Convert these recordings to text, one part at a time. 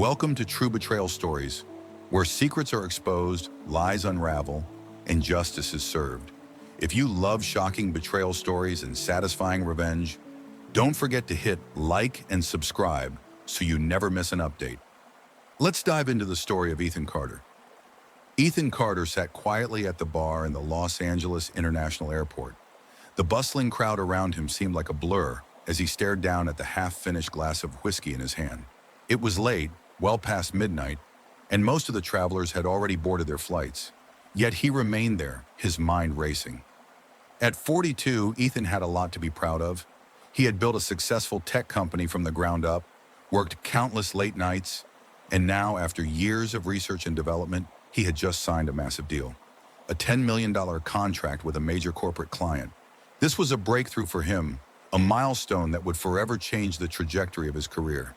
Welcome to True Betrayal Stories, where secrets are exposed, lies unravel, and justice is served. If you love shocking betrayal stories and satisfying revenge, don't forget to hit like and subscribe so you never miss an update. Let's dive into the story of Ethan Carter. Ethan Carter sat quietly at the bar in the Los Angeles International Airport. The bustling crowd around him seemed like a blur as he stared down at the half-finished glass of whiskey in his hand. It was late, well past midnight, and most of the travelers had already boarded their flights. Yet he remained there, his mind racing. At 42, Ethan had a lot to be proud of. He had built a successful tech company from the ground up, worked countless late nights, and now, after years of research and development, he had just signed a massive deal. A $10 million contract with a major corporate client. This was a breakthrough for him, a milestone that would forever change the trajectory of his career.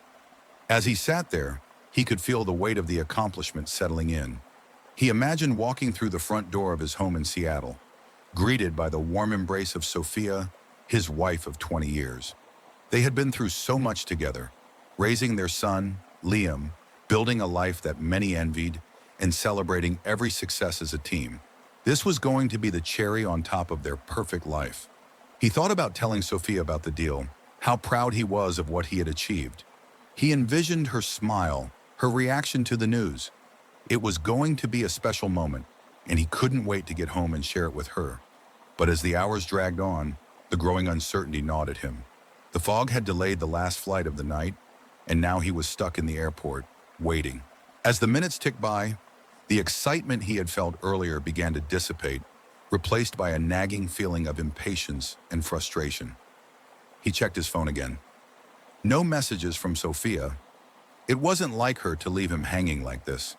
As he sat there, he could feel the weight of the accomplishment settling in. He imagined walking through the front door of his home in Seattle, greeted by the warm embrace of Sophia, his wife of 20 years. They had been through so much together, raising their son, Liam, building a life that many envied, and celebrating every success as a team. This was going to be the cherry on top of their perfect life. He thought about telling Sophia about the deal, how proud he was of what he had achieved. He envisioned her smile, her reaction to the news. It was going to be a special moment, and he couldn't wait to get home and share it with her. But as the hours dragged on, the growing uncertainty gnawed at him. The fog had delayed the last flight of the night, and now he was stuck in the airport, waiting. As the minutes ticked by, the excitement he had felt earlier began to dissipate, replaced by a nagging feeling of impatience and frustration. He checked his phone again. No messages from Sophia. It wasn't like her to leave him hanging like this.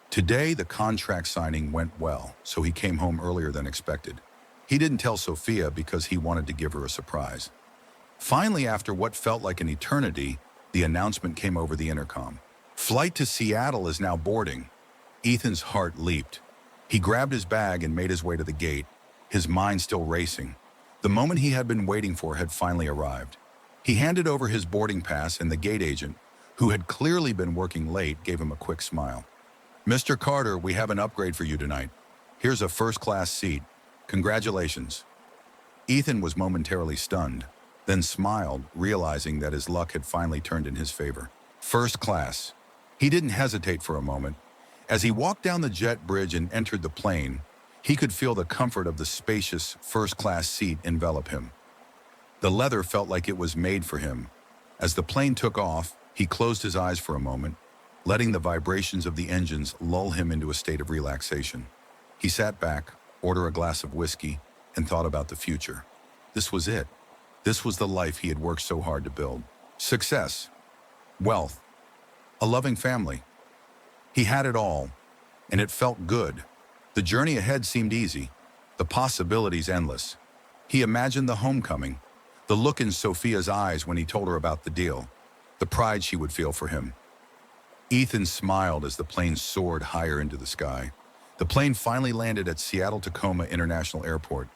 Today, the contract signing went well, so he came home earlier than expected. He didn't tell Sophia because he wanted to give her a surprise. Finally, after what felt like an eternity, the announcement came over the intercom. Flight to Seattle is now boarding. Ethan's heart leaped. He grabbed his bag and made his way to the gate, his mind still racing. The moment he had been waiting for had finally arrived. He handed over his boarding pass, and the gate agent, who had clearly been working late, gave him a quick smile. "Mr. Carter, we have an upgrade for you tonight. Here's a first-class seat. Congratulations." Ethan was momentarily stunned, then smiled, realizing that his luck had finally turned in his favor. First class. He didn't hesitate for a moment. As he walked down the jet bridge and entered the plane, he could feel the comfort of the spacious first-class seat envelop him. The leather felt like it was made for him. As the plane took off, he closed his eyes for a moment, letting the vibrations of the engines lull him into a state of relaxation. He sat back, ordered a glass of whiskey, and thought about the future. This was it. This was the life he had worked so hard to build. Success, wealth, a loving family. He had it all, and it felt good. The journey ahead seemed easy, the possibilities endless. He imagined the homecoming, the look in Sophia's eyes when he told her about the deal, the pride she would feel for him. Ethan smiled as the plane soared higher into the sky. The plane finally landed at Seattle-Tacoma International Airport,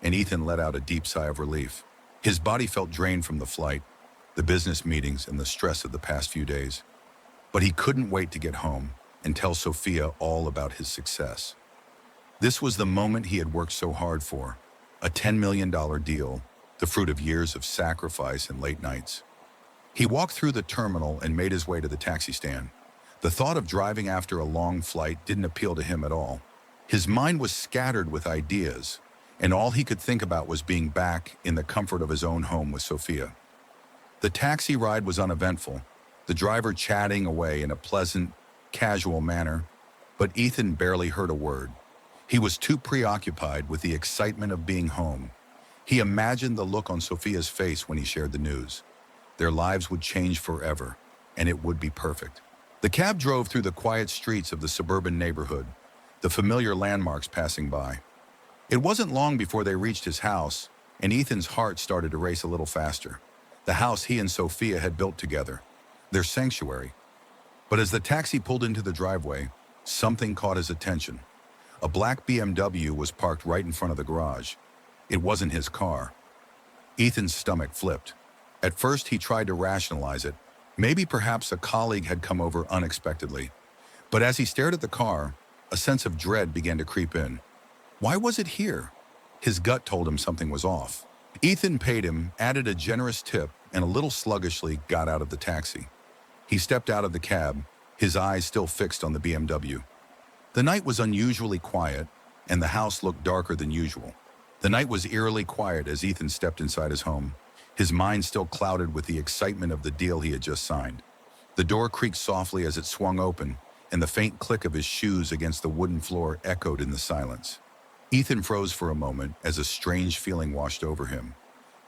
and Ethan let out a deep sigh of relief. His body felt drained from the flight, the business meetings, and the stress of the past few days. But he couldn't wait to get home and tell Sophia all about his success. This was the moment he had worked so hard for, a $10 million deal, the fruit of years of sacrifice and late nights. He walked through the terminal and made his way to the taxi stand. The thought of driving after a long flight didn't appeal to him at all. His mind was scattered with ideas, and all he could think about was being back in the comfort of his own home with Sophia. The taxi ride was uneventful, the driver chatting away in a pleasant, casual manner, but Ethan barely heard a word. He was too preoccupied with the excitement of being home. He imagined the look on Sophia's face when he shared the news. Their lives would change forever, and it would be perfect. The cab drove through the quiet streets of the suburban neighborhood, the familiar landmarks passing by. It wasn't long before they reached his house, and Ethan's heart started to race a little faster. The house he and Sophia had built together, their sanctuary. But as the taxi pulled into the driveway, something caught his attention. A black BMW was parked right in front of the garage. It wasn't his car. Ethan's stomach flipped. At first, he tried to rationalize it, Maybe perhaps a colleague had come over unexpectedly. But as he stared at the car, a sense of dread began to creep in. Why was it here? His gut told him something was off. Ethan paid him, added a generous tip, and a little sluggishly got out of the taxi. He stepped out of the cab, his eyes still fixed on the BMW. The night was unusually quiet, and the house looked darker than usual. The night was eerily quiet as Ethan stepped inside his home, his mind still clouded with the excitement of the deal he had just signed. The door creaked softly as it swung open, and the faint click of his shoes against the wooden floor echoed in the silence. Ethan froze for a moment as a strange feeling washed over him.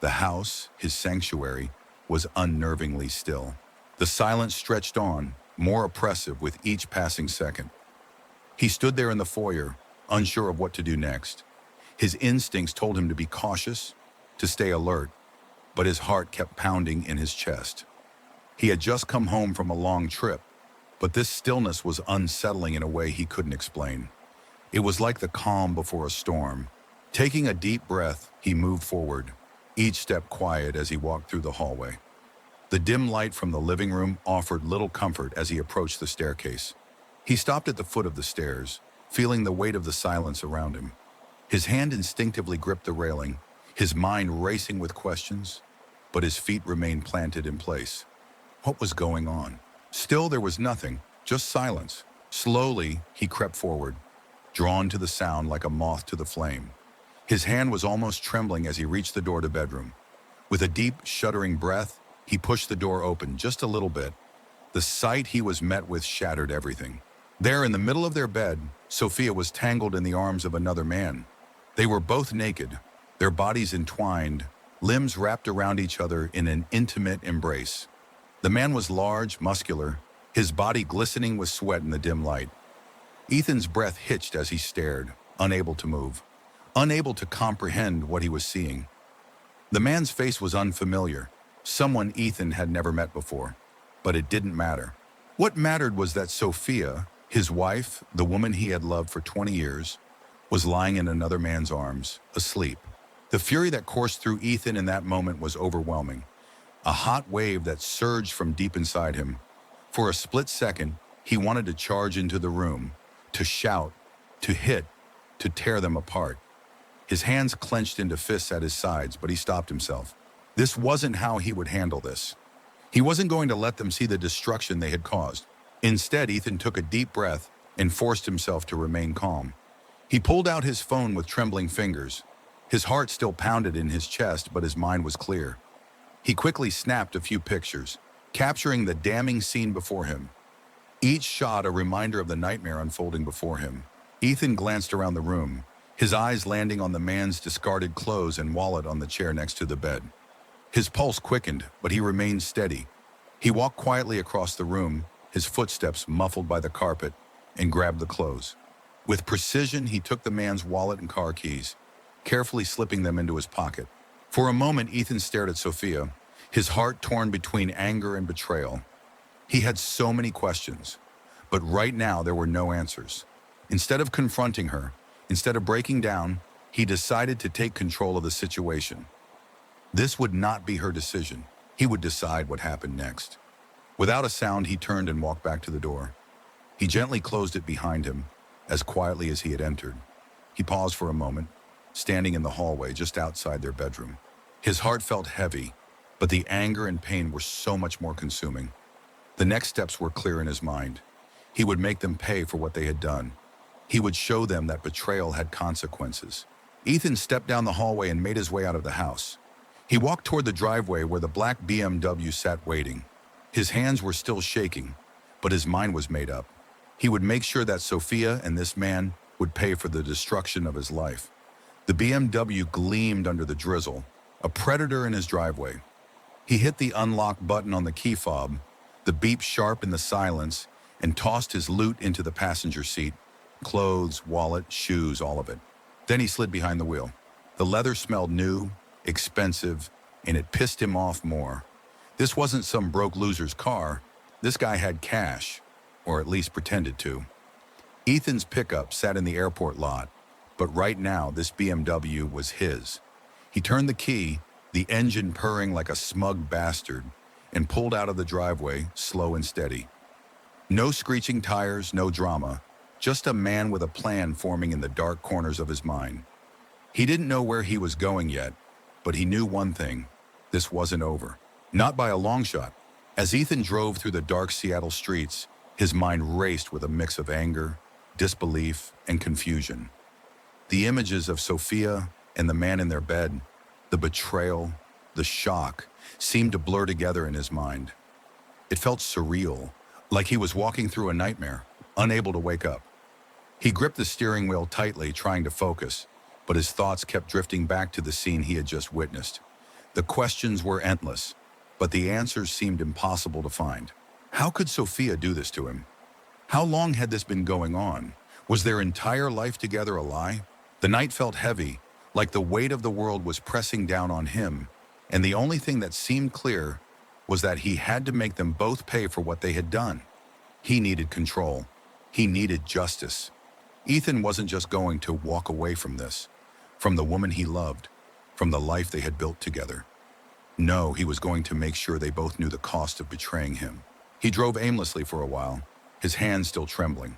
The house, his sanctuary, was unnervingly still. The silence stretched on, more oppressive with each passing second. He stood there in the foyer, unsure of what to do next. His instincts told him to be cautious, to stay alert, but his heart kept pounding in his chest. He had just come home from a long trip, but this stillness was unsettling in a way he couldn't explain. It was like the calm before a storm. Taking a deep breath, he moved forward, each step quiet as he walked through the hallway. The dim light from the living room offered little comfort as he approached the staircase. He stopped at the foot of the stairs, feeling the weight of the silence around him. His hand instinctively gripped the railing, his mind racing with questions, but his feet remained planted in place. What was going on? Still, there was nothing, just silence. Slowly, he crept forward, drawn to the sound like a moth to the flame. His hand was almost trembling as he reached the door to bedroom. With a deep, shuddering breath, he pushed the door open just a little bit. The sight he was met with shattered everything. There, in the middle of their bed, Sophia was tangled in the arms of another man. They were both naked, their bodies entwined, limbs wrapped around each other in an intimate embrace. The man was large, muscular, his body glistening with sweat in the dim light. Ethan's breath hitched as he stared, unable to move, unable to comprehend what he was seeing. The man's face was unfamiliar, someone Ethan had never met before, but it didn't matter. What mattered was that Sophia, his wife, the woman he had loved for 20 years, was lying in another man's arms, asleep. The fury that coursed through Ethan in that moment was overwhelming, a hot wave that surged from deep inside him. For a split second, he wanted to charge into the room, to shout, to hit, to tear them apart. His hands clenched into fists at his sides, but he stopped himself. This wasn't how he would handle this. He wasn't going to let them see the destruction they had caused. Instead, Ethan took a deep breath and forced himself to remain calm. He pulled out his phone with trembling fingers. His heart still pounded in his chest, but his mind was clear. He quickly snapped a few pictures, capturing the damning scene before him. Each shot a reminder of the nightmare unfolding before him. Ethan glanced around the room, his eyes landing on the man's discarded clothes and wallet on the chair next to the bed. His pulse quickened, but he remained steady. He walked quietly across the room, his footsteps muffled by the carpet, and grabbed the clothes. With precision, he took the man's wallet and car keys, carefully slipping them into his pocket. For a moment, Ethan stared at Sophia, his heart torn between anger and betrayal. He had so many questions, but right now there were no answers. Instead of confronting her, instead of breaking down, he decided to take control of the situation. This would not be her decision. He would decide what happened next. Without a sound, he turned and walked back to the door. He gently closed it behind him, as quietly as he had entered. He paused for a moment, standing in the hallway just outside their bedroom. His heart felt heavy, but the anger and pain were so much more consuming. The next steps were clear in his mind. He would make them pay for what they had done. He would show them that betrayal had consequences. Ethan stepped down the hallway and made his way out of the house. He walked toward the driveway where the black BMW sat waiting. His hands were still shaking, but his mind was made up. He would make sure that Sophia and this man would pay for the destruction of his life. The BMW gleamed under the drizzle, a predator in his driveway. He hit the unlock button on the key fob, the beep sharp in the silence, and tossed his loot into the passenger seat. Clothes, wallet, shoes, all of it. Then he slid behind the wheel. The leather smelled new, expensive, and it pissed him off more. This wasn't some broke loser's car. This guy had cash, or at least pretended to. Ethan's pickup sat in the airport lot, but right now this BMW was his. He turned the key, the engine purring like a smug bastard, and pulled out of the driveway, slow and steady. No screeching tires, no drama, just a man with a plan forming in the dark corners of his mind. He didn't know where he was going yet, but he knew one thing: this wasn't over. Not by a long shot. As Ethan drove through the dark Seattle streets, his mind raced with a mix of anger, disbelief, and confusion. The images of Sophia and the man in their bed, the betrayal, the shock, seemed to blur together in his mind. It felt surreal, like he was walking through a nightmare, unable to wake up. He gripped the steering wheel tightly, trying to focus, but his thoughts kept drifting back to the scene he had just witnessed. The questions were endless, but the answers seemed impossible to find. How could Sophia do this to him? How long had this been going on? Was their entire life together a lie? The night felt heavy, like the weight of the world was pressing down on him, and the only thing that seemed clear was that he had to make them both pay for what they had done. He needed control. He needed justice. Ethan wasn't just going to walk away from this, from the woman he loved, from the life they had built together. No, he was going to make sure they both knew the cost of betraying him. He drove aimlessly for a while, his hands still trembling.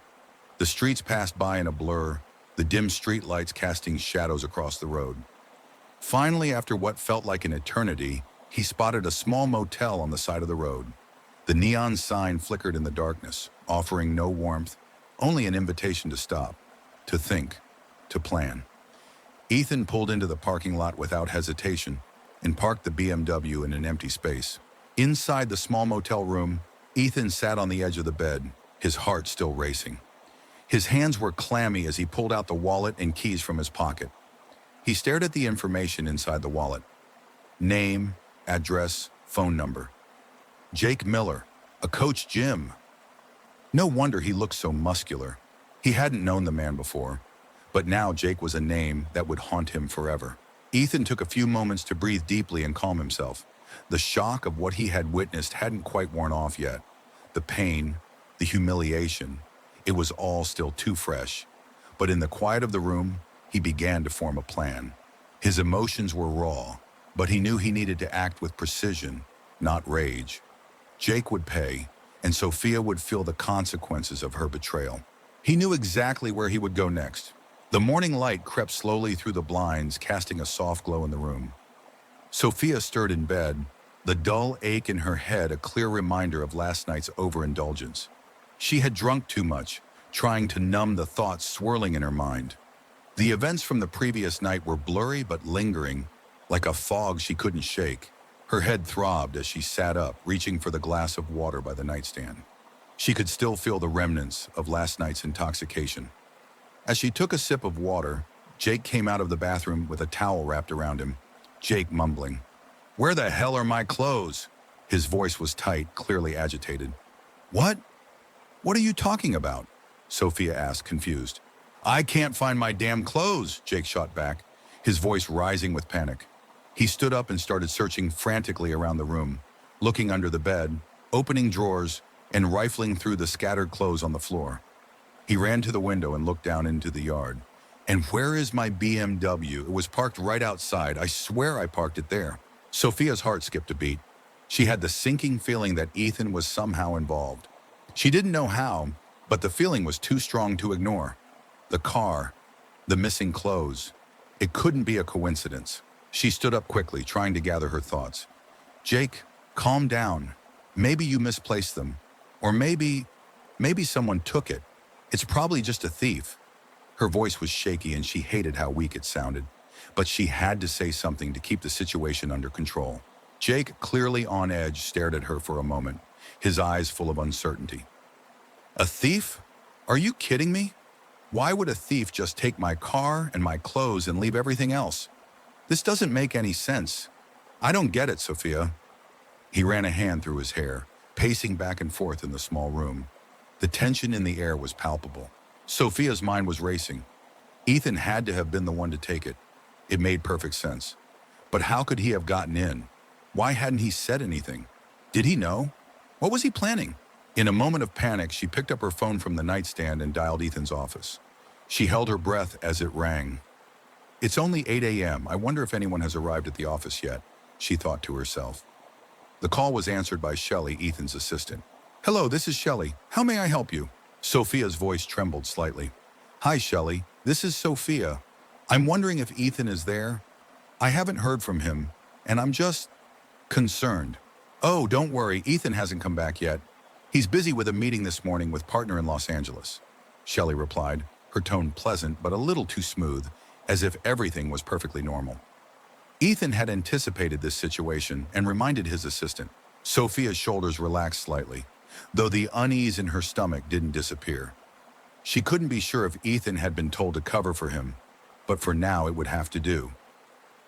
The streets passed by in a blur, the dim streetlights casting shadows across the road. Finally, after what felt like an eternity, he spotted a small motel on the side of the road. The neon sign flickered in the darkness, offering no warmth, only an invitation to stop, to think, to plan. Ethan pulled into the parking lot without hesitation and parked the BMW in an empty space. Inside the small motel room, Ethan sat on the edge of the bed, his heart still racing. His hands were clammy as he pulled out the wallet and keys from his pocket. He stared at the information inside the wallet. Name, address, phone number. Jake Miller, a Coach Jim. No wonder he looked so muscular. He hadn't known the man before, but now Jake was a name that would haunt him forever. Ethan took a few moments to breathe deeply and calm himself. The shock of what he had witnessed hadn't quite worn off yet. The pain, the humiliation, it was all still too fresh. But in the quiet of the room, he began to form a plan. His emotions were raw, but he knew he needed to act with precision, not rage. Jake would pay, and Sophia would feel the consequences of her betrayal. He knew exactly where he would go next. The morning light crept slowly through the blinds, casting a soft glow in the room. Sophia stirred in bed, the dull ache in her head a clear reminder of last night's overindulgence. She had drunk too much, trying to numb the thoughts swirling in her mind. The events from the previous night were blurry but lingering, like a fog she couldn't shake. Her head throbbed as she sat up, reaching for the glass of water by the nightstand. She could still feel the remnants of last night's intoxication. As she took a sip of water, Jake came out of the bathroom with a towel wrapped around him. Jake mumbling, "Where the hell are my clothes?" His voice was tight, clearly agitated. "What? What are you talking about?" Sophia asked, confused. "I can't find my damn clothes," Jake shot back, his voice rising with panic. He stood up and started searching frantically around the room, looking under the bed, opening drawers, and rifling through the scattered clothes on the floor. He ran to the window and looked down into the yard. "And where is my BMW? It was parked right outside. I swear I parked it there." Sophia's heart skipped a beat. She had the sinking feeling that Ethan was somehow involved. She didn't know how, but the feeling was too strong to ignore. The car, the missing clothes. It couldn't be a coincidence. She stood up quickly, trying to gather her thoughts. "Jake, calm down. Maybe you misplaced them. Or maybe someone took it. It's probably just a thief." Her voice was shaky and she hated how weak it sounded, but she had to say something to keep the situation under control. Jake, clearly on edge, stared at her for a moment, his eyes full of uncertainty. "A thief? Are you kidding me? Why would a thief just take my car and my clothes and leave everything else? This doesn't make any sense. I don't get it, Sophia." He ran a hand through his hair, pacing back and forth in the small room. The tension in the air was palpable. Sophia's mind was racing. Ethan had to have been the one to take it. It made perfect sense. But how could he have gotten in? Why hadn't he said anything? Did he know? What was he planning? In a moment of panic, she picked up her phone from the nightstand and dialed Ethan's office. She held her breath as it rang. "It's only 8 a.m. I wonder if anyone has arrived at the office yet," she thought to herself. The call was answered by Shelley, Ethan's assistant. "Hello, this is Shelley. How may I help you?" Sophia's voice trembled slightly. "Hi, Shelley. This is Sophia. I'm wondering if Ethan is there. I haven't heard from him, and I'm just concerned." "Oh, don't worry. Ethan hasn't come back yet. He's busy with a meeting this morning with partner in Los Angeles," Shelley replied, her tone pleasant but a little too smooth, as if everything was perfectly normal. Ethan had anticipated this situation and reminded his assistant. Sophia's shoulders relaxed slightly, though the unease in her stomach didn't disappear. She couldn't be sure if Ethan had been told to cover for him, but for now it would have to do.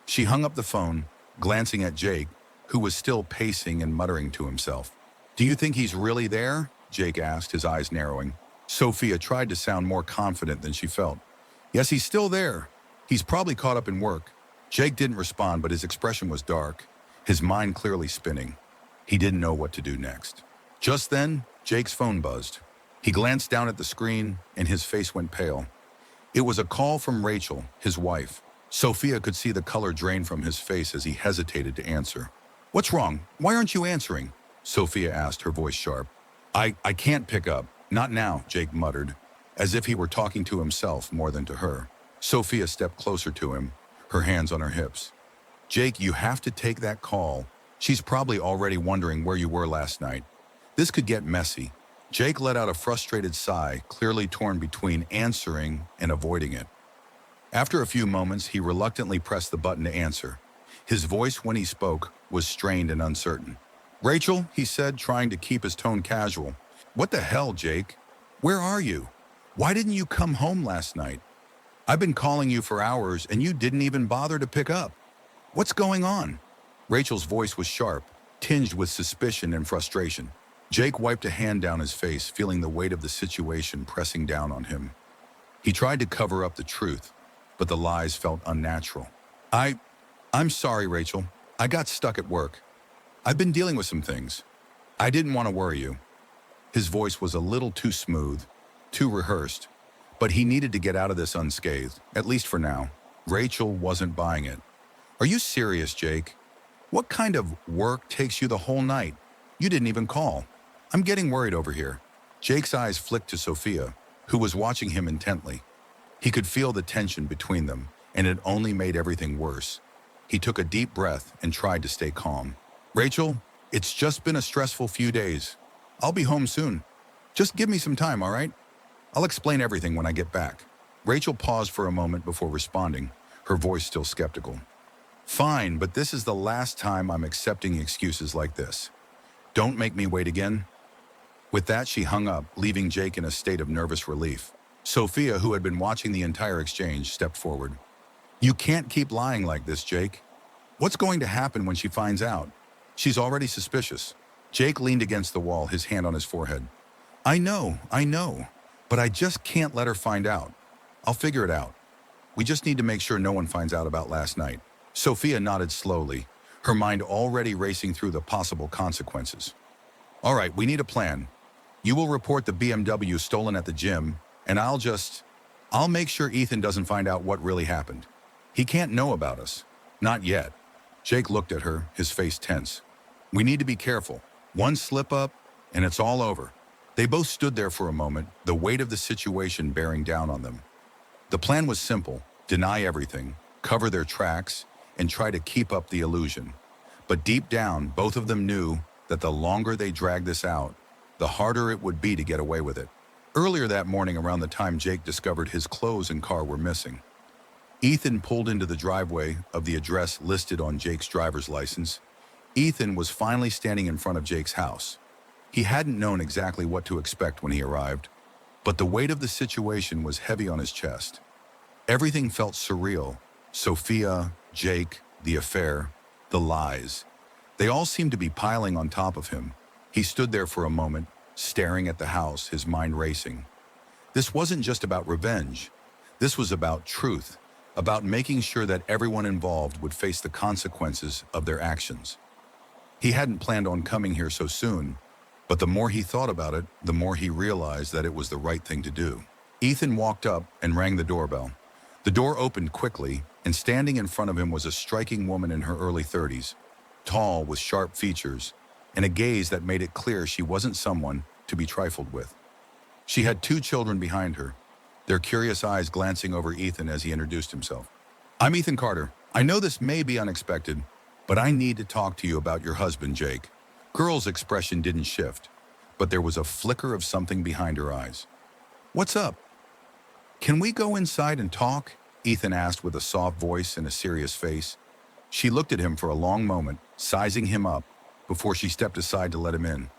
She hung up the phone, glancing at Jake, who was still pacing and muttering to himself. "Do you think he's really there?" Jake asked, his eyes narrowing. Sophia tried to sound more confident than she felt. "Yes, he's still there. He's probably caught up in work." Jake didn't respond, but his expression was dark, his mind clearly spinning. He didn't know what to do next. Just then, Jake's phone buzzed. He glanced down at the screen, and his face went pale. It was a call from Rachel, his wife. Sophia could see the color drain from his face as he hesitated to answer. "What's wrong? Why aren't you answering?" Sophia asked, her voice sharp. I can't pick up. Not now," Jake muttered, as if he were talking to himself more than to her. Sophia stepped closer to him, her hands on her hips. "Jake, you have to take that call. She's probably already wondering where you were last night. This could get messy." Jake let out a frustrated sigh, clearly torn between answering and avoiding it. After a few moments, he reluctantly pressed the button to answer. His voice, when he spoke, was strained and uncertain. "Rachel," he said, trying to keep his tone casual. "What the hell, Jake? Where are you? Why didn't you come home last night? I've been calling you for hours and you didn't even bother to pick up. What's going on?" Rachel's voice was sharp, tinged with suspicion and frustration. Jake wiped a hand down his face, feeling the weight of the situation pressing down on him. He tried to cover up the truth, but the lies felt unnatural. I'm sorry, Rachel. I got stuck at work. I've been dealing with some things. I didn't want to worry you." His voice was a little too smooth, too rehearsed, but he needed to get out of this unscathed, at least for now. Rachel wasn't buying it. "Are you serious, Jake? What kind of work takes you the whole night? You didn't even call. I'm getting worried over here." Jake's eyes flicked to Sophia, who was watching him intently. He could feel the tension between them, and it only made everything worse. He took a deep breath and tried to stay calm. "Rachel, it's just been a stressful few days. I'll be home soon. Just give me some time, all right? I'll explain everything when I get back." Rachel paused for a moment before responding, her voice still skeptical. "Fine, but this is the last time I'm accepting excuses like this. Don't make me wait again." With that, she hung up, leaving Jake in a state of nervous relief. Sophia, who had been watching the entire exchange, stepped forward. "You can't keep lying like this, Jake. What's going to happen when she finds out? She's already suspicious." Jake leaned against the wall, his hand on his forehead. I know, but I just can't let her find out. I'll figure it out. We just need to make sure no one finds out about last night." Sophia nodded slowly, her mind already racing through the possible consequences. "All right, we need a plan. You will report the BMW stolen at the gym, and I'll make sure Ethan doesn't find out what really happened. He can't know about us. Not yet." Jake looked at her, his face tense. "We need to be careful. One slip up, and it's all over." They both stood there for a moment, the weight of the situation bearing down on them. The plan was simple: deny everything, cover their tracks, and try to keep up the illusion. But deep down, both of them knew that the longer they dragged this out, the harder it would be to get away with it. Earlier that morning, around the time Jake discovered his clothes and car were missing, Ethan pulled into the driveway of the address listed on Jake's driver's license. Ethan was finally standing in front of Jake's house. He hadn't known exactly what to expect when he arrived, but the weight of the situation was heavy on his chest. Everything felt surreal. Sophia, Jake, the affair, the lies. They all seemed to be piling on top of him. He stood there for a moment, staring at the house, his mind racing. This wasn't just about revenge. This was about truth, about making sure that everyone involved would face the consequences of their actions. He hadn't planned on coming here so soon, but the more he thought about it, the more he realized that it was the right thing to do. Ethan walked up and rang the doorbell. The door opened quickly, and standing in front of him was a striking woman in her early 30s, tall with sharp features, and a gaze that made it clear she wasn't someone to be trifled with. She had 2 children behind her, their curious eyes glancing over Ethan as he introduced himself. "I'm Ethan Carter. I know this may be unexpected, but I need to talk to you about your husband, Jake." Girl's expression didn't shift, but there was a flicker of something behind her eyes. "What's up? Can we go inside and talk?" Ethan asked with a soft voice and a serious face. She looked at him for a long moment, sizing him up, before she stepped aside to let him in.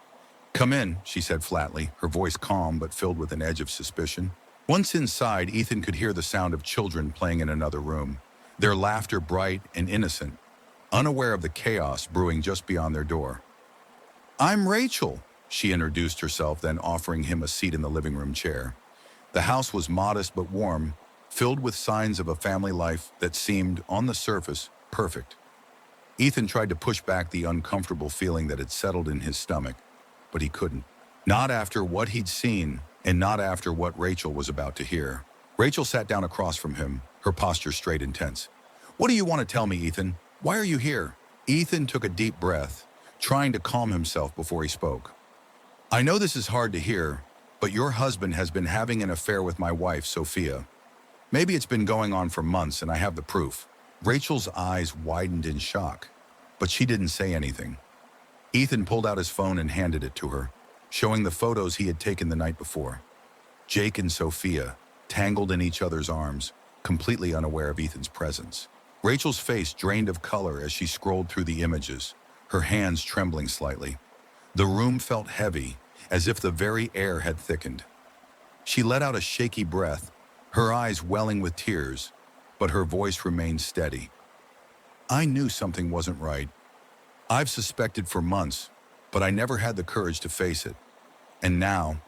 "Come in," she said flatly, her voice calm but filled with an edge of suspicion. Once inside, Ethan could hear the sound of children playing in another room, their laughter bright and innocent, unaware of the chaos brewing just beyond their door. "I'm Rachel," she introduced herself, then offering him a seat in the living room chair. The house was modest but warm, filled with signs of a family life that seemed, on the surface, perfect. Ethan tried to push back the uncomfortable feeling that had settled in his stomach, but he couldn't. Not after what he'd seen, and not after what Rachel was about to hear. Rachel sat down across from him, her posture straight and tense. "What do you want to tell me, Ethan? Why are you here?" Ethan took a deep breath, trying to calm himself before he spoke. "I know this is hard to hear, but your husband has been having an affair with my wife, Sophia. Maybe it's been going on for months, and I have the proof." Rachel's eyes widened in shock, but she didn't say anything. Ethan pulled out his phone and handed it to her, showing the photos he had taken the night before. Jake and Sophia, tangled in each other's arms, completely unaware of Ethan's presence. Rachel's face drained of color as she scrolled through the images, her hands trembling slightly. The room felt heavy, as if the very air had thickened. She let out a shaky breath, her eyes welling with tears, but her voice remained steady. "I knew something wasn't right. I've suspected for months, but I never had the courage to face it. And now..."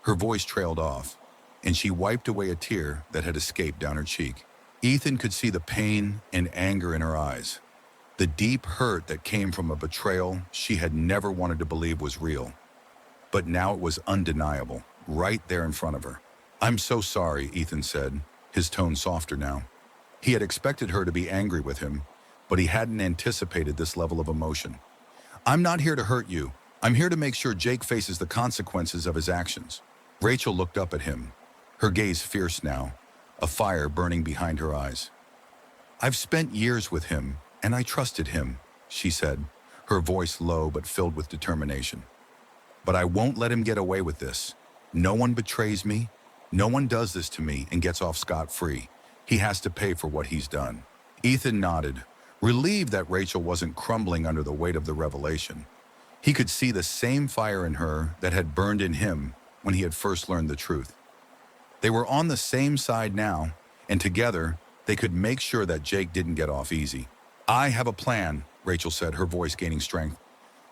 Her voice trailed off, and she wiped away a tear that had escaped down her cheek. Ethan could see the pain and anger in her eyes, the deep hurt that came from a betrayal she had never wanted to believe was real. But now it was undeniable, right there in front of her. "I'm so sorry," Ethan said, his tone softer now. He had expected her to be angry with him, but he hadn't anticipated this level of emotion. "I'm not here to hurt you. I'm here to make sure Jake faces the consequences of his actions." Rachel looked up at him, her gaze fierce now, a fire burning behind her eyes. "I've spent years with him, and I trusted him," she said, her voice low but filled with determination. "But I won't let him get away with this. No one betrays me. No one does this to me and gets off scot-free. He has to pay for what he's done." Ethan nodded, relieved that Rachel wasn't crumbling under the weight of the revelation. He could see the same fire in her that had burned in him when he had first learned the truth. They were on the same side now, and together they could make sure that Jake didn't get off easy. "I have a plan," Rachel said, her voice gaining strength.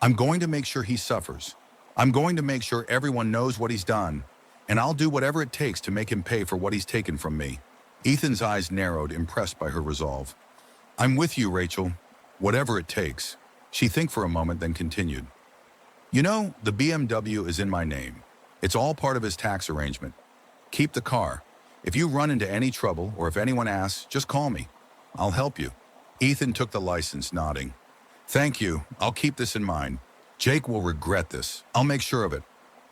"I'm going to make sure he suffers. I'm going to make sure everyone knows what he's done, and I'll do whatever it takes to make him pay for what he's taken from me." Ethan's eyes narrowed, impressed by her resolve. "I'm with you, Rachel. Whatever it takes." She think for a moment, then continued. "You know, the BMW is in my name. It's all part of his tax arrangement. Keep the car. If you run into any trouble or if anyone asks, just call me. I'll help you." Ethan took the license, nodding. "Thank you. I'll keep this in mind. Jake will regret this. I'll make sure of it,"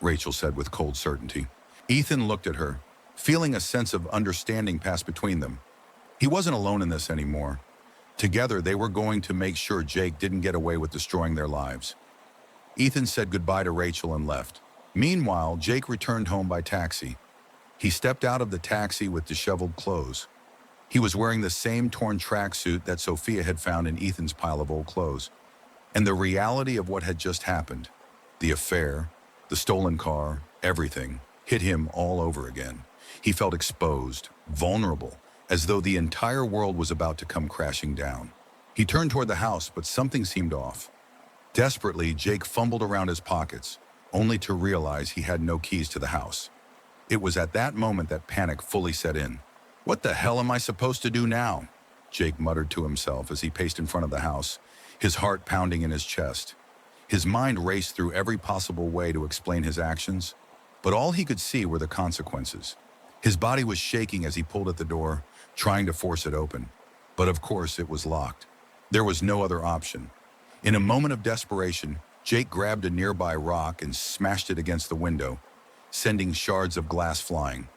Rachel said with cold certainty. Ethan looked at her, feeling a sense of understanding pass between them. He wasn't alone in this anymore. Together, they were going to make sure Jake didn't get away with destroying their lives. Ethan said goodbye to Rachel and left. Meanwhile, Jake returned home by taxi. He stepped out of the taxi with disheveled clothes. He was wearing the same torn tracksuit that Sophia had found in Ethan's pile of old clothes. And the reality of what had just happened, the affair, the stolen car, everything, hit him all over again. He felt exposed, vulnerable, as though the entire world was about to come crashing down. He turned toward the house, but something seemed off. Desperately, Jake fumbled around his pockets, only to realize he had no keys to the house. It was at that moment that panic fully set in. "What the hell am I supposed to do now?" Jake muttered to himself as he paced in front of the house, his heart pounding in his chest. His mind raced through every possible way to explain his actions, but all he could see were the consequences. His body was shaking as he pulled at the door, trying to force it open. But of course, it was locked. There was no other option. In a moment of desperation, Jake grabbed a nearby rock and smashed it against the window, sending shards of glass flying.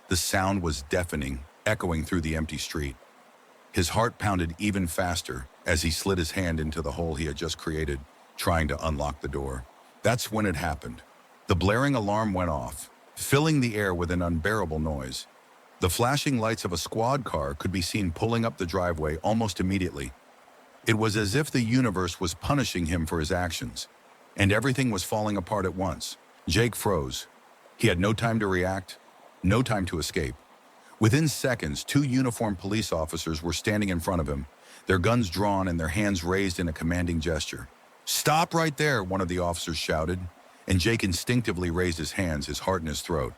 The sound was deafening, echoing through the empty street. His heart pounded even faster as he slid his hand into the hole he had just created, trying to unlock the door. That's when it happened. The blaring alarm went off, filling the air with an unbearable noise. The flashing lights of a squad car could be seen pulling up the driveway almost immediately. It was as if the universe was punishing him for his actions, and everything was falling apart at once. Jake froze. He had no time to react, no time to escape. Within seconds, two uniformed police officers were standing in front of him, their guns drawn and their hands raised in a commanding gesture. "Stop right there," one of the officers shouted, and Jake instinctively raised his hands, his heart in his throat.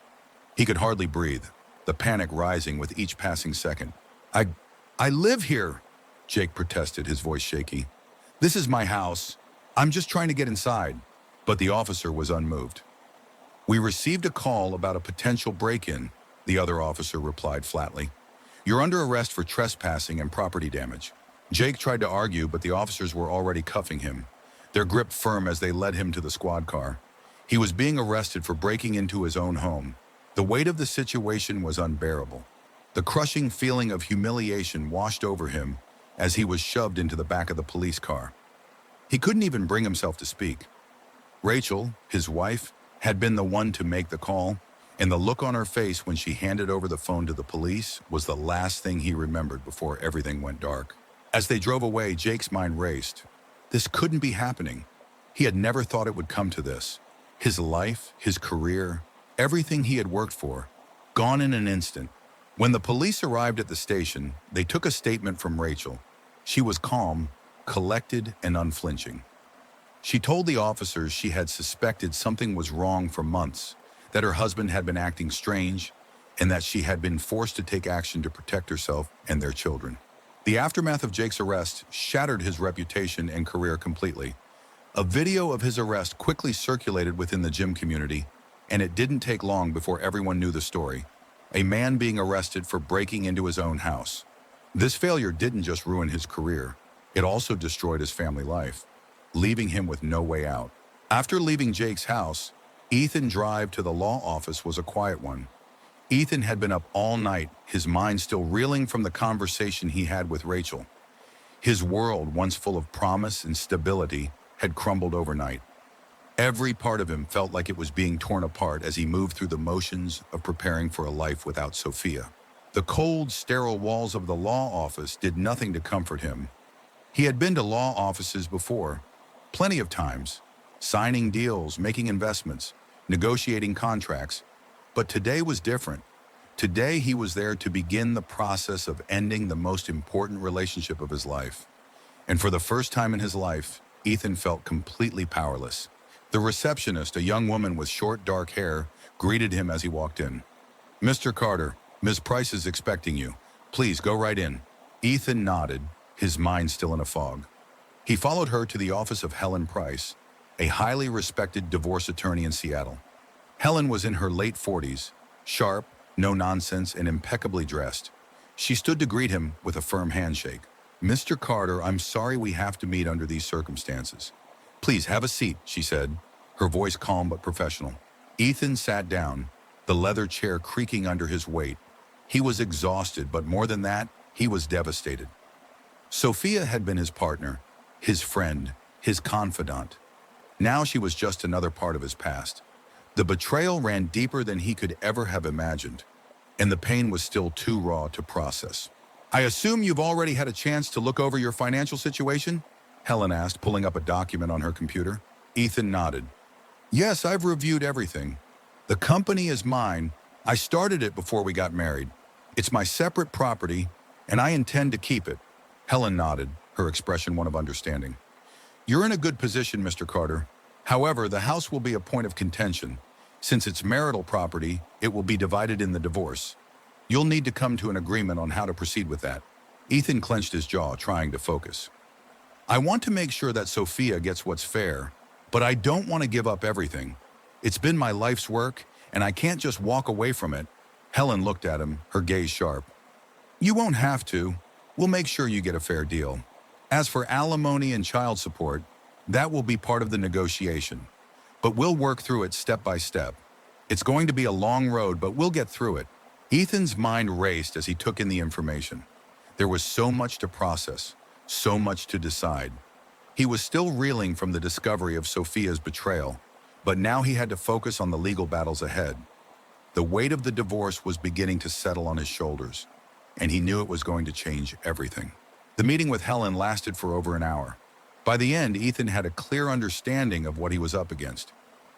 He could hardly breathe, the panic rising with each passing second. I live here," Jake protested, his voice shaky. "This is my house. I'm just trying to get inside." But the officer was unmoved. "We received a call about a potential break-in," the other officer replied flatly. "You're under arrest for trespassing and property damage." Jake tried to argue, but the officers were already cuffing him, their grip firm as they led him to the squad car. He was being arrested for breaking into his own home. The weight of the situation was unbearable. The crushing feeling of humiliation washed over him as he was shoved into the back of the police car. He couldn't even bring himself to speak. Rachel, his wife, had been the one to make the call, and the look on her face when she handed over the phone to the police was the last thing he remembered before everything went dark. As they drove away, Jake's mind raced. This couldn't be happening. He had never thought it would come to this. His life, his career, everything he had worked for, gone in an instant. When the police arrived at the station, they took a statement from Rachel. She was calm, collected, and unflinching. She told the officers she had suspected something was wrong for months, that her husband had been acting strange, and that she had been forced to take action to protect herself and their children. The aftermath of Jake's arrest shattered his reputation and career completely. A video of his arrest quickly circulated within the gym community, and it didn't take long before everyone knew the story. A man being arrested for breaking into his own house. This failure didn't just ruin his career, it also destroyed his family life, leaving him with no way out. After leaving Jake's house, Ethan's drive to the law office was a quiet one. Ethan had been up all night, his mind still reeling from the conversation he had with Rachel. His world, once full of promise and stability, had crumbled overnight. Every part of him felt like it was being torn apart as he moved through the motions of preparing for a life without Sophia. The cold, sterile walls of the law office did nothing to comfort him. He had been to law offices before, plenty of times, signing deals, making investments, negotiating contracts. But today was different. Today he was there to begin the process of ending the most important relationship of his life. And for the first time in his life, Ethan felt completely powerless. The receptionist, a young woman with short, dark hair, greeted him as he walked in. "Mr. Carter, Ms. Price is expecting you. Please go right in." Ethan nodded, his mind still in a fog. He followed her to the office of Helen Price, a highly respected divorce attorney in Seattle. Helen was in her late 40s, sharp, no-nonsense, and impeccably dressed. She stood to greet him with a firm handshake. "Mr. Carter, I'm sorry we have to meet under these circumstances." "Please have a seat," she said, her voice calm but professional. Ethan sat down, the leather chair creaking under his weight. He was exhausted, but more than that, he was devastated. Sophia had been his partner, his friend, his confidant. Now she was just another part of his past. The betrayal ran deeper than he could ever have imagined, and the pain was still too raw to process. "I assume you've already had a chance to look over your financial situation?" Helen asked, pulling up a document on her computer. Ethan nodded. "Yes, I've reviewed everything. The company is mine. I started it before we got married. It's my separate property, and I intend to keep it." Helen nodded, her expression one of understanding. "You're in a good position, Mr. Carter. However, the house will be a point of contention. Since it's marital property, it will be divided in the divorce. You'll need to come to an agreement on how to proceed with that." Ethan clenched his jaw, trying to focus. "I want to make sure that Sophia gets what's fair, but I don't want to give up everything. It's been my life's work, and I can't just walk away from it." Helen looked at him, her gaze sharp. "You won't have to. We'll make sure you get a fair deal. As for alimony and child support, That will be part of the negotiation. But we'll work through it step by step. It's going to be a long road, but we'll get through it. Ethan's mind raced as he took in the information. There was so much to process, so much to decide. He was still reeling from the discovery of Sophia's betrayal, but now he had to focus on the legal battles ahead. The weight of the divorce was beginning to settle on his shoulders, and he knew it was going to change everything. The meeting with Helen lasted for over an hour. By the end, Ethan had a clear understanding of what he was up against.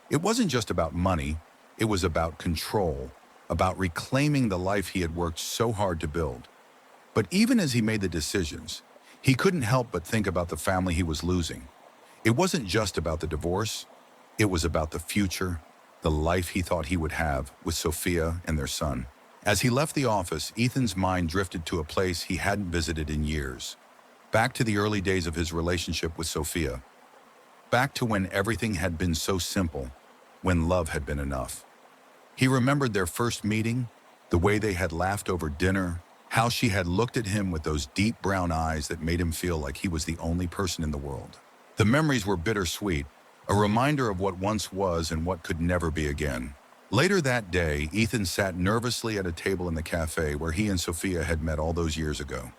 It wasn't just about money, it was about control, about reclaiming the life he had worked so hard to build. But even as he made the decisions, he couldn't help but think about the family he was losing. It wasn't just about the divorce, it was about the future, the life he thought he would have with Sophia and their son. As he left the office, Ethan's mind drifted to a place he hadn't visited in years. Back to the early days of his relationship with Sophia. Back to when everything had been so simple, when love had been enough. He remembered their first meeting, the way they had laughed over dinner, how she had looked at him with those deep brown eyes that made him feel like he was the only person in the world. The memories were bittersweet, a reminder of what once was and what could never be again. Later that day, Ethan sat nervously at a table in the cafe where he and Sophia had met all those years ago.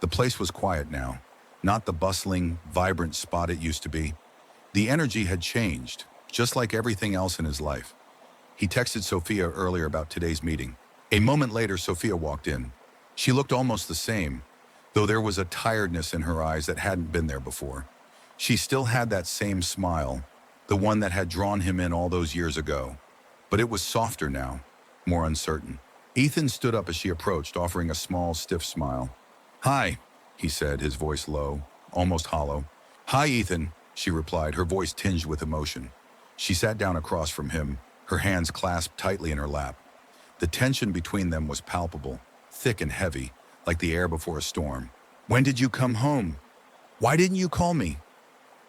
The place was quiet now, not the bustling, vibrant spot it used to be. The energy had changed, just like everything else in his life. He texted Sophia earlier about today's meeting. A moment later, Sophia walked in. She looked almost the same, though there was a tiredness in her eyes that hadn't been there before. She still had that same smile, the one that had drawn him in all those years ago. But it was softer now, more uncertain. Ethan stood up as she approached, offering a small, stiff smile. "Hi," he said, his voice low, almost hollow. "Hi, Ethan," she replied, her voice tinged with emotion. She sat down across from him, her hands clasped tightly in her lap. The tension between them was palpable, thick and heavy, like the air before a storm. "When did you come home? Why didn't you call me?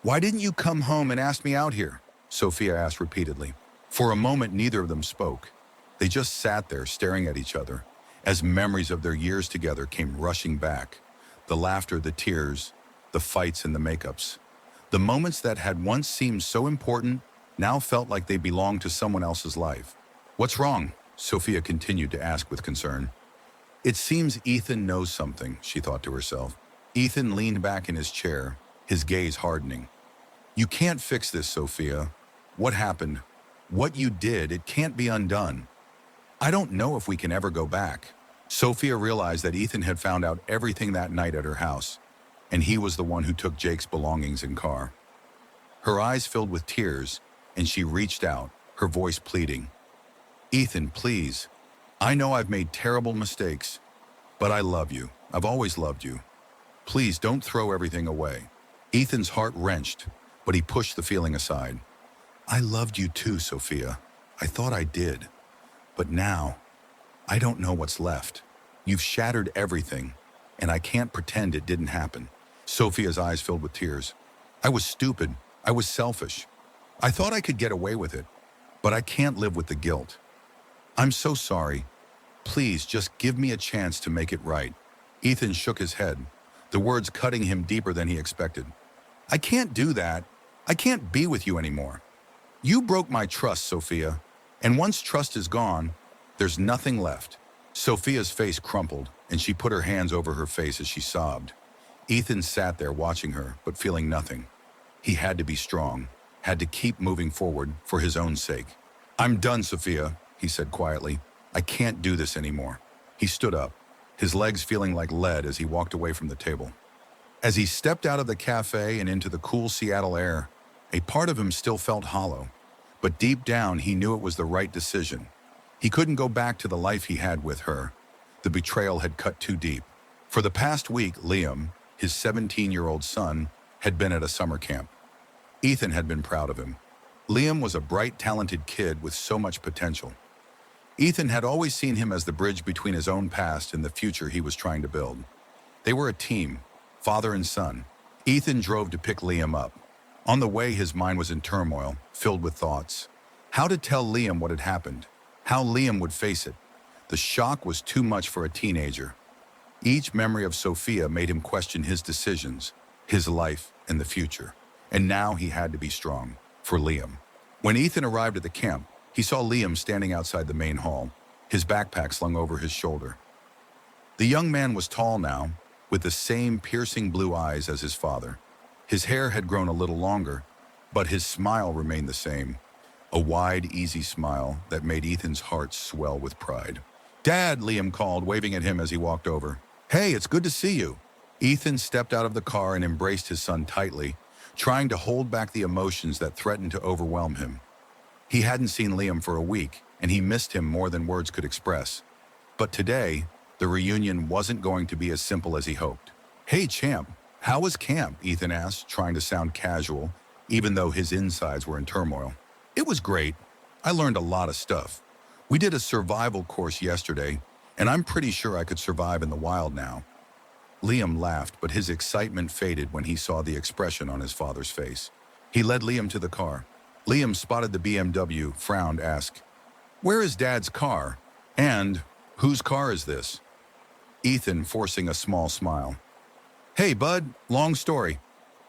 Why didn't you come home and ask me out here?" Sophia asked repeatedly. For a moment, neither of them spoke. They just sat there staring at each other, as memories of their years together came rushing back. The laughter, the tears, the fights and the makeups. The moments that had once seemed so important now felt like they belonged to someone else's life. "What's wrong?" Sophia continued to ask with concern. It seems Ethan knows something, she thought to herself. Ethan leaned back in his chair, his gaze hardening. "You can't fix this, Sophia. What happened? What you did, it can't be undone. I don't know if we can ever go back." Sophia realized that Ethan had found out everything that night at her house, and he was the one who took Jake's belongings and car. Her eyes filled with tears, and she reached out, her voice pleading. "Ethan, please. I know I've made terrible mistakes, but I love you. I've always loved you. Please don't throw everything away." Ethan's heart wrenched, but he pushed the feeling aside. "I loved you too, Sophia. I thought I did. But now, I don't know what's left. You've shattered everything, and I can't pretend it didn't happen." Sophia's eyes filled with tears. "I was stupid. I was selfish. I thought I could get away with it, but I can't live with the guilt. I'm so sorry. Please just give me a chance to make it right." Ethan shook his head, the words cutting him deeper than he expected. "I can't do that. I can't be with you anymore. You broke my trust, Sophia, and once trust is gone, there's nothing left." Sophia's face crumpled, and she put her hands over her face as she sobbed. Ethan sat there watching her, but feeling nothing. He had to be strong, had to keep moving forward for his own sake. "I'm done, Sophia," he said quietly. "I can't do this anymore." He stood up, his legs feeling like lead as he walked away from the table. As he stepped out of the cafe and into the cool Seattle air, a part of him still felt hollow, but deep down he knew it was the right decision. He couldn't go back to the life he had with her. The betrayal had cut too deep. For the past week, Liam, his 17-year-old son, had been at a summer camp. Ethan had been proud of him. Liam was a bright, talented kid with so much potential. Ethan had always seen him as the bridge between his own past and the future he was trying to build. They were a team, father and son. Ethan drove to pick Liam up. On the way, his mind was in turmoil, filled with thoughts. How to tell Liam what had happened, how Liam would face it. The shock was too much for a teenager. Each memory of Sophia made him question his decisions, his life, and the future. and now he had to be strong for Liam. When Ethan arrived at the camp, he saw Liam standing outside the main hall, his backpack slung over his shoulder. The young man was tall now, with the same piercing blue eyes as his father. His hair had grown a little longer, but his smile remained the same, a wide, easy smile that made Ethan's heart swell with pride. "Dad," Liam called, waving at him as he walked over. "Hey, it's good to see you." Ethan stepped out of the car and embraced his son tightly, trying to hold back the emotions that threatened to overwhelm him. He hadn't seen Liam for a week, and he missed him more than words could express. But today, the reunion wasn't going to be as simple as he hoped. "Hey, champ, how was camp?" Ethan asked, trying to sound casual, even though his insides were in turmoil. "It was great. I learned a lot of stuff. We did a survival course yesterday, and I'm pretty sure I could survive in the wild now." Liam laughed, but his excitement faded when he saw the expression on his father's face. He led Liam to the car. Liam spotted the BMW, frowned, asked, "Where is Dad's car? And whose car is this?" Ethan forcing a small smile. "Hey, bud, long story.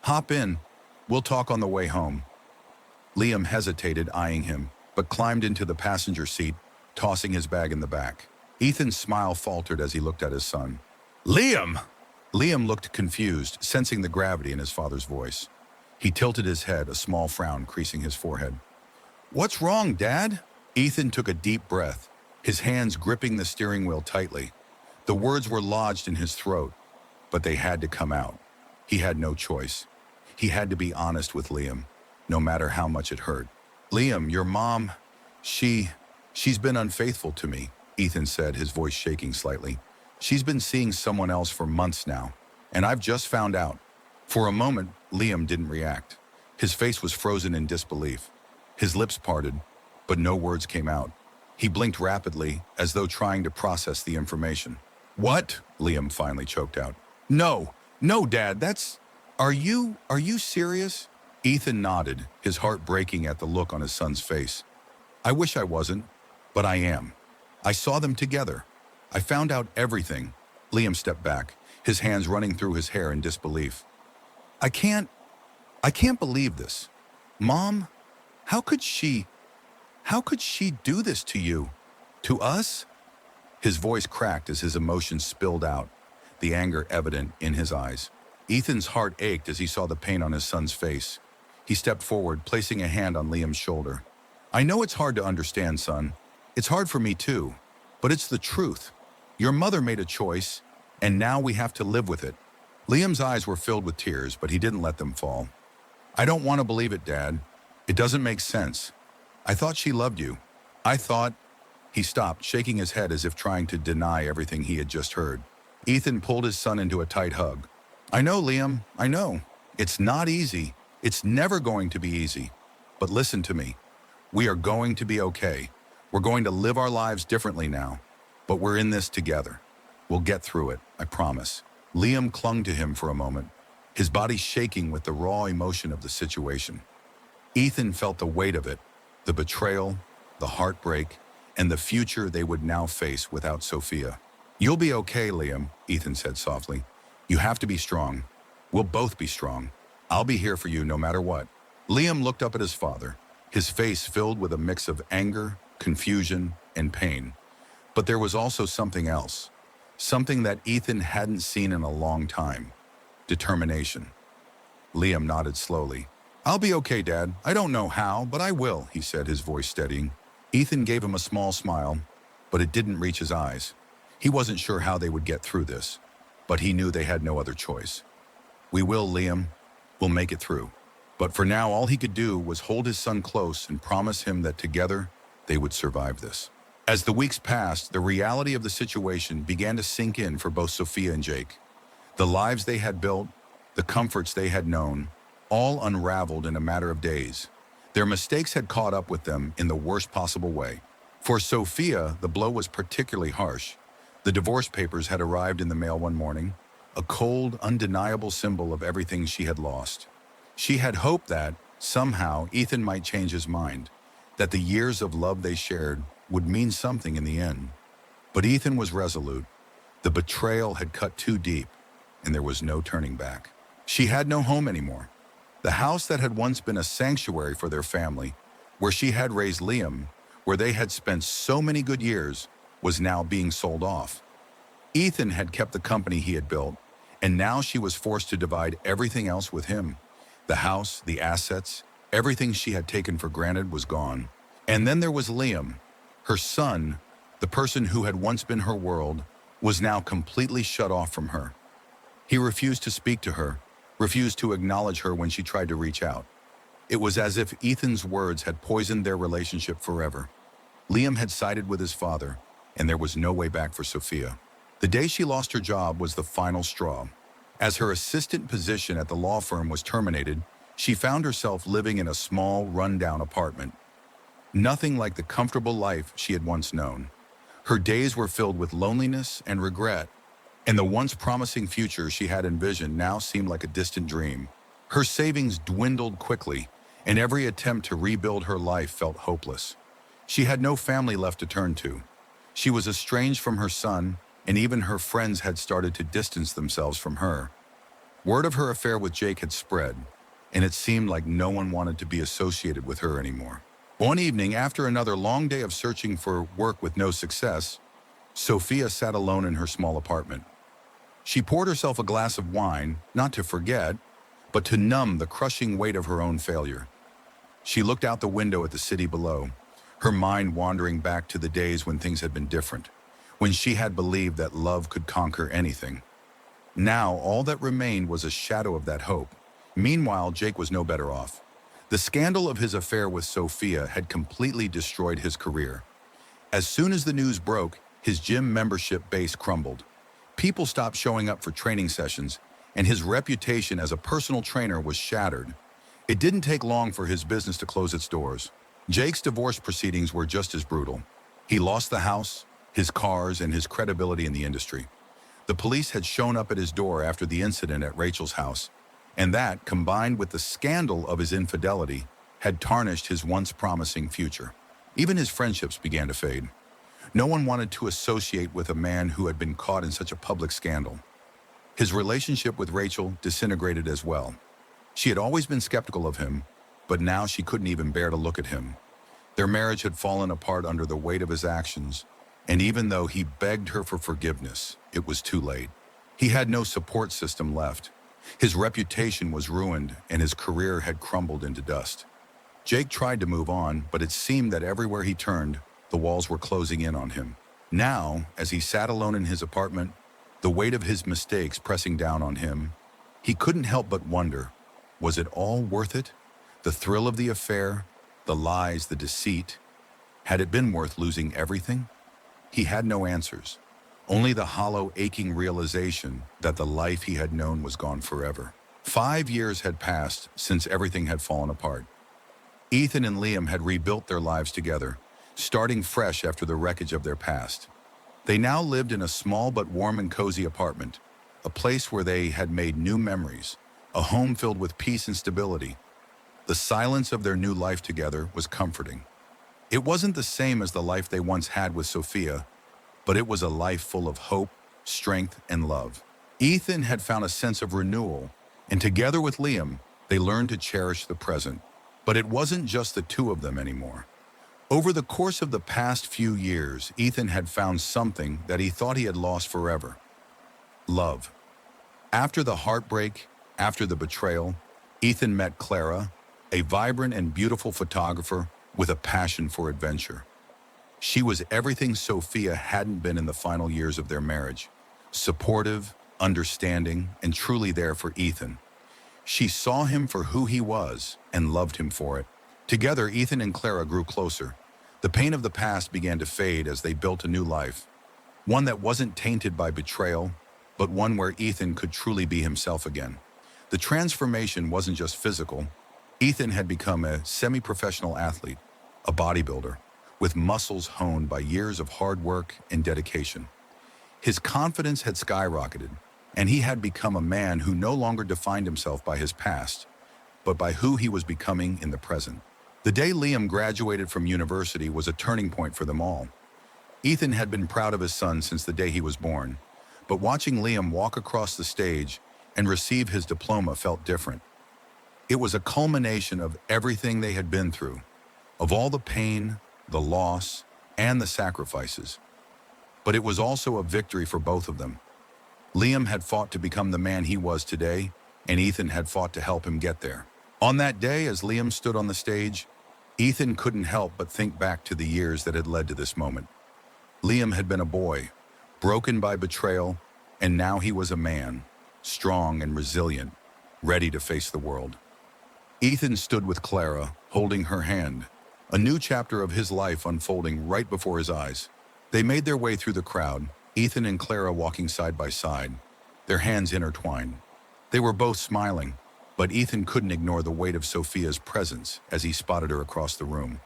Hop in. We'll talk on the way home." Liam hesitated, eyeing him, but climbed into the passenger seat, tossing his bag in the back. Ethan's smile faltered as he looked at his son. "Liam!" Liam looked confused, sensing the gravity in his father's voice. He tilted his head, a small frown creasing his forehead. "What's wrong, Dad?" Ethan took a deep breath, his hands gripping the steering wheel tightly. The words were lodged in his throat, but they had to come out. He had no choice. He had to be honest with Liam, no matter how much it hurt. "Liam, your mom, she's been unfaithful to me," Ethan said, his voice shaking slightly. "She's been seeing someone else for months now, and I've just found out." For a moment, Liam didn't react. His face was frozen in disbelief. His lips parted, but no words came out. He blinked rapidly, as though trying to process the information. "What?" Liam finally choked out. No, Dad, Are you serious?" Ethan nodded, his heart breaking at the look on his son's face. "I wish I wasn't, but I am. I saw them together. I found out everything." Liam stepped back, his hands running through his hair in disbelief. I can't believe this. Mom, how could she do this to you? To us?" His voice cracked as his emotions spilled out, the anger evident in his eyes. Ethan's heart ached as he saw the pain on his son's face. He stepped forward, placing a hand on Liam's shoulder. "I know it's hard to understand, son. It's hard for me too, but it's the truth. Your mother made a choice, and now we have to live with it." Liam's eyes were filled with tears, but he didn't let them fall. "I don't want to believe it, Dad. It doesn't make sense. I thought she loved you. I thought—" He stopped, shaking his head as if trying to deny everything he had just heard. Ethan pulled his son into a tight hug. "I know, Liam, I know. It's not easy. It's never going to be easy. But listen to me. We are going to be okay. We're going to live our lives differently now. But we're in this together. We'll get through it, I promise." Liam clung to him for a moment, his body shaking with the raw emotion of the situation. Ethan felt the weight of it, the betrayal, the heartbreak, and the future they would now face without Sophia. "You'll be okay, Liam," Ethan said softly. "You have to be strong. We'll both be strong. I'll be here for you no matter what." Liam looked up at his father, his face filled with a mix of anger, confusion, and pain. But there was also something else, something that Ethan hadn't seen in a long time: determination. Liam nodded slowly. "I'll be okay, Dad. I don't know how, but I will," he said, his voice steadying. Ethan gave him a small smile, but it didn't reach his eyes. He wasn't sure how they would get through this, but he knew they had no other choice. "We will, Liam. We'll make it through." But for now, all he could do was hold his son close and promise him that together they would survive this. As the weeks passed, the reality of the situation began to sink in for both Sophia and Jake. The lives they had built, the comforts they had known, all unraveled in a matter of days. Their mistakes had caught up with them in the worst possible way. For Sophia, the blow was particularly harsh. The divorce papers had arrived in the mail one morning, a cold, undeniable symbol of everything she had lost. She had hoped that, somehow, Ethan might change his mind, that the years of love they shared would mean something in the end. But Ethan was resolute. The betrayal had cut too deep, and there was no turning back. She had no home anymore. The house that had once been a sanctuary for their family, where she had raised Liam, where they had spent so many good years, was now being sold off. Ethan had kept the company he had built, and now she was forced to divide everything else with him. The house, the assets, everything she had taken for granted was gone. And then there was Liam. Her son, the person who had once been her world, was now completely shut off from her. He refused to speak to her, refused to acknowledge her when she tried to reach out. It was as if Ethan's words had poisoned their relationship forever. Liam had sided with his father, and there was no way back for Sophia. The day she lost her job was the final straw. As her assistant position at the law firm was terminated, she found herself living in a small, rundown apartment. Nothing like the comfortable life she had once known. Her days were filled with loneliness and regret, and the once promising future she had envisioned now seemed like a distant dream. Her savings dwindled quickly, and every attempt to rebuild her life felt hopeless. She had no family left to turn to. She was estranged from her son, and even her friends had started to distance themselves from her. Word of her affair with Jake had spread, and it seemed like no one wanted to be associated with her anymore. One evening, after another long day of searching for work with no success, Sophia sat alone in her small apartment. She poured herself a glass of wine, not to forget, but to numb the crushing weight of her own failure. She looked out the window at the city below, her mind wandering back to the days when things had been different, when she had believed that love could conquer anything. Now, all that remained was a shadow of that hope. Meanwhile, Jake was no better off. The scandal of his affair with Sophia had completely destroyed his career. As soon as the news broke, his gym membership base crumbled. People stopped showing up for training sessions, and his reputation as a personal trainer was shattered. It didn't take long for his business to close its doors. Jake's divorce proceedings were just as brutal. He lost the house, his cars, and his credibility in the industry. The police had shown up at his door after the incident at Rachel's house, and that, combined with the scandal of his infidelity, had tarnished his once promising future. Even his friendships began to fade. No one wanted to associate with a man who had been caught in such a public scandal. His relationship with Rachel disintegrated as well. She had always been skeptical of him, but now she couldn't even bear to look at him. Their marriage had fallen apart under the weight of his actions, and even though he begged her for forgiveness, it was too late. He had no support system left. His reputation was ruined, and his career had crumbled into dust. Jake tried to move on, but it seemed that everywhere he turned, the walls were closing in on him. Now, as he sat alone in his apartment, the weight of his mistakes pressing down on him, he couldn't help but wonder, was it all worth it? The thrill of the affair, the lies, the deceit. Had it been worth losing everything? He had no answers. Only the hollow, aching realization that the life he had known was gone forever. 5 years had passed since everything had fallen apart. Ethan and Liam had rebuilt their lives together, starting fresh after the wreckage of their past. They now lived in a small but warm and cozy apartment, a place where they had made new memories, a home filled with peace and stability. The silence of their new life together was comforting. It wasn't the same as the life they once had with Sophia, but it was a life full of hope, strength, and love. Ethan had found a sense of renewal, and together with Liam, they learned to cherish the present. But it wasn't just the two of them anymore. Over the course of the past few years, Ethan had found something that he thought he had lost forever: love. After the heartbreak, after the betrayal, Ethan met Clara, a vibrant and beautiful photographer with a passion for adventure. She was everything Sophia hadn't been in the final years of their marriage: supportive, understanding, and truly there for Ethan. She saw him for who he was and loved him for it. Together, Ethan and Clara grew closer. The pain of the past began to fade as they built a new life, one that wasn't tainted by betrayal, but one where Ethan could truly be himself again. The transformation wasn't just physical. Ethan had become a semi-professional athlete, a bodybuilder, with muscles honed by years of hard work and dedication. His confidence had skyrocketed, and he had become a man who no longer defined himself by his past, but by who he was becoming in the present. The day Liam graduated from university was a turning point for them all. Ethan had been proud of his son since the day he was born, but watching Liam walk across the stage and receive his diploma felt different. It was a culmination of everything they had been through, of all the pain, the loss, and the sacrifices. But it was also a victory for both of them. Liam had fought to become the man he was today, and Ethan had fought to help him get there. On that day, as Liam stood on the stage, Ethan couldn't help but think back to the years that had led to this moment. Liam had been a boy, broken by betrayal, and now he was a man, strong and resilient, ready to face the world. Ethan stood with Clara, holding her hand, a new chapter of his life unfolding right before his eyes. They made their way through the crowd, Ethan and Clara walking side by side, their hands intertwined. They were both smiling, but Ethan couldn't ignore the weight of Sophia's presence as he spotted her across the room.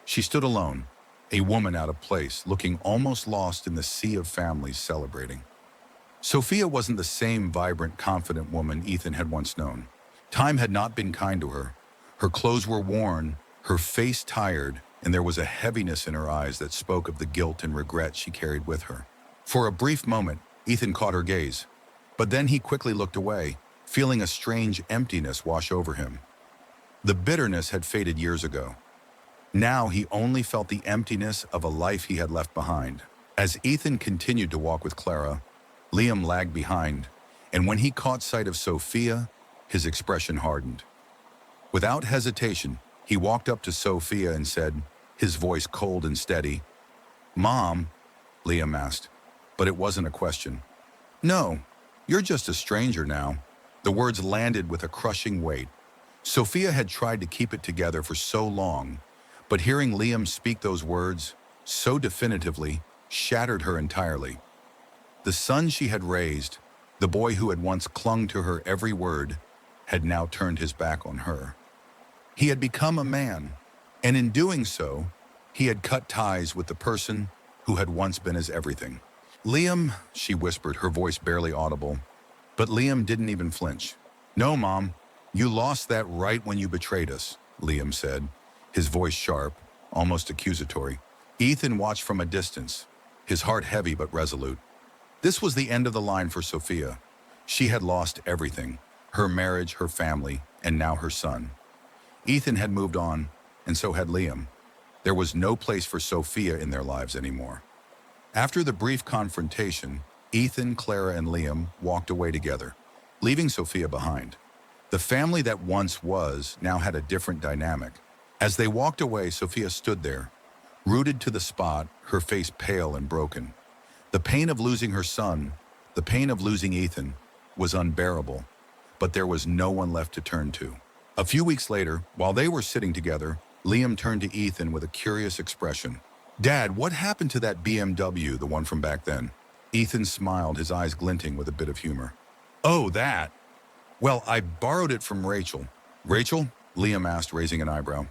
She stood alone, a woman out of place, looking almost lost in the sea of families celebrating. Sophia wasn't the same vibrant, confident woman Ethan had once known. Time had not been kind to her. Her clothes were worn, her face tired, and there was a heaviness in her eyes that spoke of the guilt and regret she carried with her. For a brief moment, Ethan caught her gaze, but then he quickly looked away, feeling a strange emptiness wash over him. The bitterness had faded years ago. Now he only felt the emptiness of a life he had left behind. As Ethan continued to walk with Clara, Liam lagged behind, and when he caught sight of Sophia, his expression hardened. Without hesitation, he walked up to Sophia and said, his voice cold and steady, "Mom?" Liam asked, but it wasn't a question. "No, you're just a stranger now." The words landed with a crushing weight. Sophia had tried to keep it together for so long, but hearing Liam speak those words so definitively shattered her entirely. The son she had raised, the boy who had once clung to her every word, had now turned his back on her. He had become a man, and in doing so, he had cut ties with the person who had once been his everything. "Liam," she whispered, her voice barely audible. But Liam didn't even flinch. "No, Mom, you lost that right when you betrayed us," Liam said, his voice sharp, almost accusatory. Ethan watched from a distance, his heart heavy but resolute. This was the end of the line for Sophia. She had lost everything, her marriage, her family, and now her son. Ethan had moved on, and so had Liam. There was no place for Sophia in their lives anymore. After the brief confrontation, Ethan, Clara, and Liam walked away together, leaving Sophia behind. The family that once was now had a different dynamic. As they walked away, Sophia stood there, rooted to the spot, her face pale and broken. The pain of losing her son, the pain of losing Ethan, was unbearable, but there was no one left to turn to. A few weeks later, while they were sitting together, Liam turned to Ethan with a curious expression. "Dad, what happened to that BMW, the one from back then?" Ethan smiled, his eyes glinting with a bit of humor. "Oh, that? Well, I borrowed it from Rachel." "Rachel?" Liam asked, raising an eyebrow.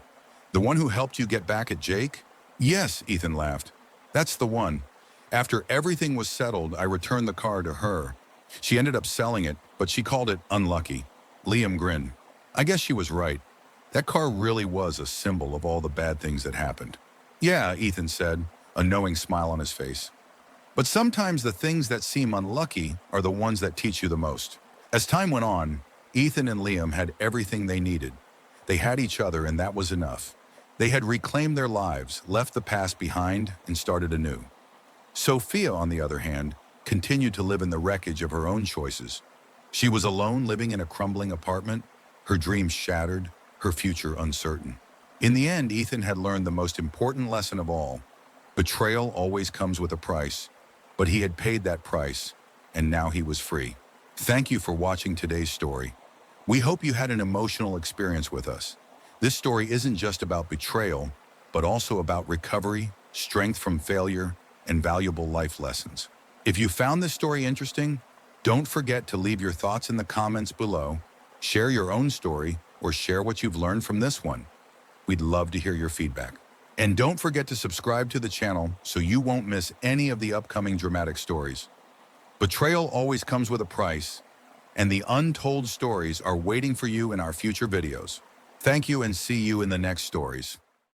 "The one who helped you get back at Jake?" "Yes," Ethan laughed. "That's the one. After everything was settled, I returned the car to her. She ended up selling it, but she called it unlucky." Liam grinned. "I guess she was right. That car really was a symbol of all the bad things that happened." "Yeah," Ethan said, a knowing smile on his face. "But sometimes the things that seem unlucky are the ones that teach you the most." As time went on, Ethan and Liam had everything they needed. They had each other, and that was enough. They had reclaimed their lives, left the past behind, and started anew. Sophia, on the other hand, continued to live in the wreckage of her own choices. She was alone, living in a crumbling apartment, her dreams shattered, her future uncertain. In the end, Ethan had learned the most important lesson of all. Betrayal always comes with a price, but he had paid that price, and now he was free. Thank you for watching today's story. We hope you had an emotional experience with us. This story isn't just about betrayal, but also about recovery, strength from failure, and valuable life lessons. If you found this story interesting, don't forget to leave your thoughts in the comments below, share your own story, or share what you've learned from this one. We'd love to hear your feedback. And don't forget to subscribe to the channel so you won't miss any of the upcoming dramatic stories. Betrayal always comes with a price, and the untold stories are waiting for you in our future videos. Thank you, and see you in the next stories.